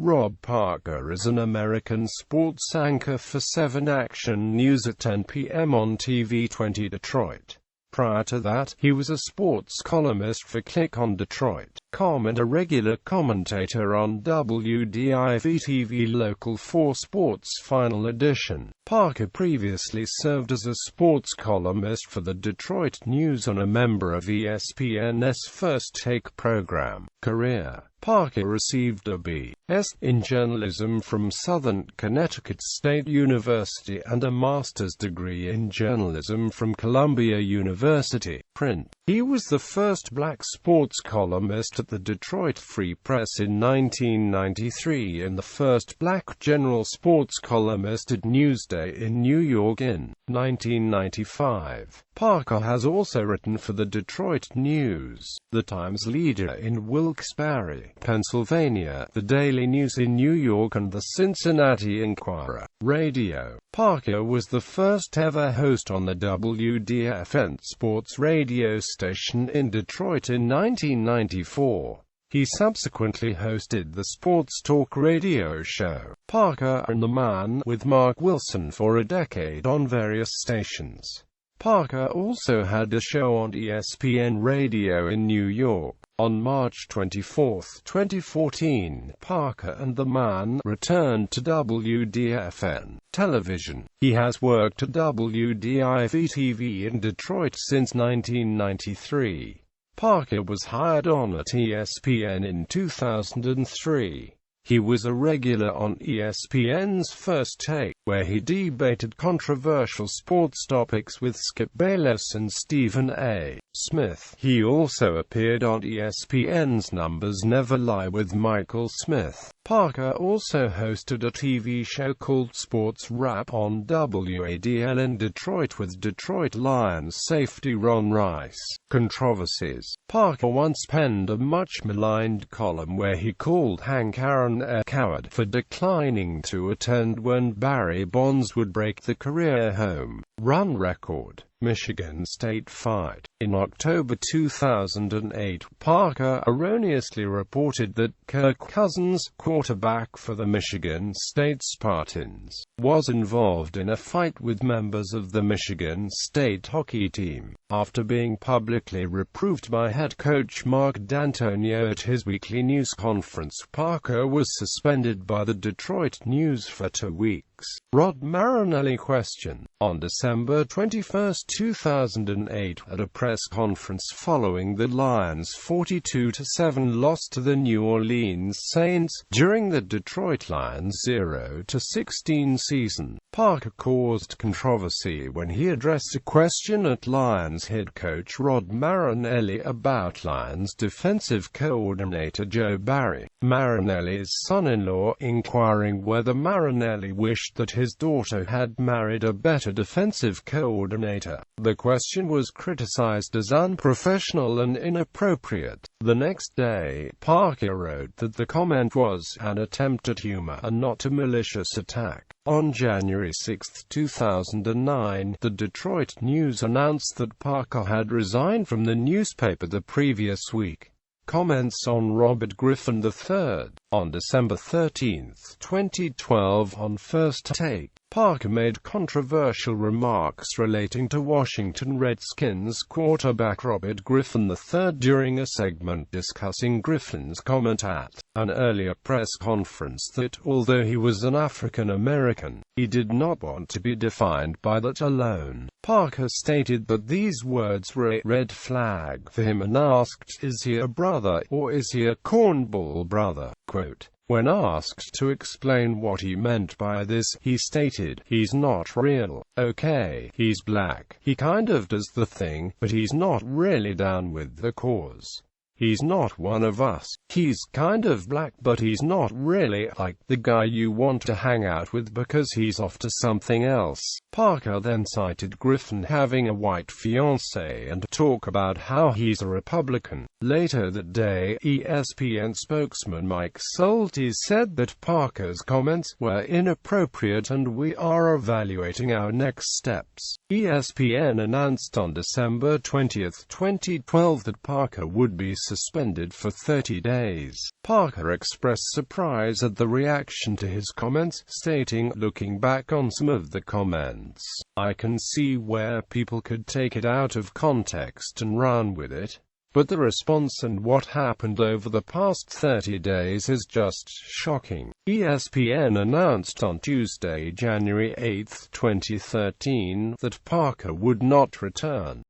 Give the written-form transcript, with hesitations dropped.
Rob Parker is an American sports anchor for 7 Action News at 10 p.m. on TV20 Detroit. Prior to that, he was a sports columnist for Click on Detroit.com and a regular commentator on WDIV-TV Local for Sports Final Edition. Parker previously served as a sports columnist for the Detroit News and a member of ESPN'S First Take program. Career: Parker received a B.S. in journalism from Southern Connecticut State University and a master's degree in journalism from Columbia University. Print: he was the first black sports columnist at the Detroit Free Press in 1993 and the first black general sports columnist at Newsday in New York in 1995. Parker has also written for the Detroit News, the Times Leader in Wilkes-Barre, Pennsylvania, the Daily News in New York and the Cincinnati Enquirer. Radio: Parker was the first ever host on the WDIV sports radio station in Detroit in 1994. He subsequently hosted the sports talk radio show, Parker and the Man with Mark Wilson for a decade on various stations. Parker also had a show on ESPN Radio in New York. On March 24, 2014, Parker and the Man returned to WDIV television. He has worked at WDIV-TV in Detroit since 1993. Parker was hired on at ESPN in 2003. He was a regular on ESPN'S First Take, where he debated controversial sports topics with Skip Bayless and Stephen A. Smith. He also appeared on ESPN's Numbers Never Lie with Michael Smith. Parker also hosted a TV show called Sports Wrap on WADL in Detroit with Detroit Lions safety Ron Rice. Controversies: Parker once penned a much-maligned column where he called Hank Aaron a coward for declining to attend when Barry Bonds would break the career home run record. Michigan State fight. In October 2008, Parker erroneously reported that Kirk Cousins, quarterback for the Michigan State Spartans, was involved in a fight with members of the Michigan State hockey team. After being publicly reproved by head coach Mark D'Antonio at his weekly news conference, Parker was suspended by the Detroit News for 2 weeks. Rod Marinelli question. On December 21, 2008, at a press conference following the Lions' 42-7 loss to the New Orleans Saints during the Detroit Lions' 0-16 season, Parker caused controversy when he addressed a question at Lions head coach Rod Marinelli about Lions defensive coordinator Joe Barry, Marinelli's son-in-law, inquiring whether Marinelli wished that his daughter had married a better defensive coordinator. The question was criticized as unprofessional and inappropriate. The next day, Parker wrote that the comment was an attempt at humor and not a malicious attack. On January 6, 2009, the Detroit News announced that Parker had resigned from the newspaper the previous week. Comments on Robert Griffin III. On December 13, 2012, on First Take, Parker made controversial remarks relating to Washington Redskins quarterback Robert Griffin III during a segment discussing Griffin's comment at an earlier press conference that, although he was an African American, he did not want to be defined by that alone. Parker stated that these words were a red flag for him and asked, "Is he a brother, or is he a cornball brother?" Quote. When asked to explain what he meant by this, he stated, "He's not real. Okay, he's black. He kind of does the thing, but he's not really down with the cause. He's not one of us. He's kind of black, but he's not really like the guy you want to hang out with because he's off to something else." Parker then cited Griffin having a white fiancée and talk about how he's a Republican. Later that day, ESPN spokesman Mike Soltis said that Parker's comments were inappropriate and we are evaluating our next steps. ESPN announced on December 20, 2012 that Parker would be suspended for 30 days. Parker expressed surprise at the reaction to his comments, stating, "Looking back on some of the comments, I can see where people could take it out of context and run with it. But the response and what happened over the past 30 days is just shocking." ESPN announced on Tuesday, January 8, 2013, that Parker would not return.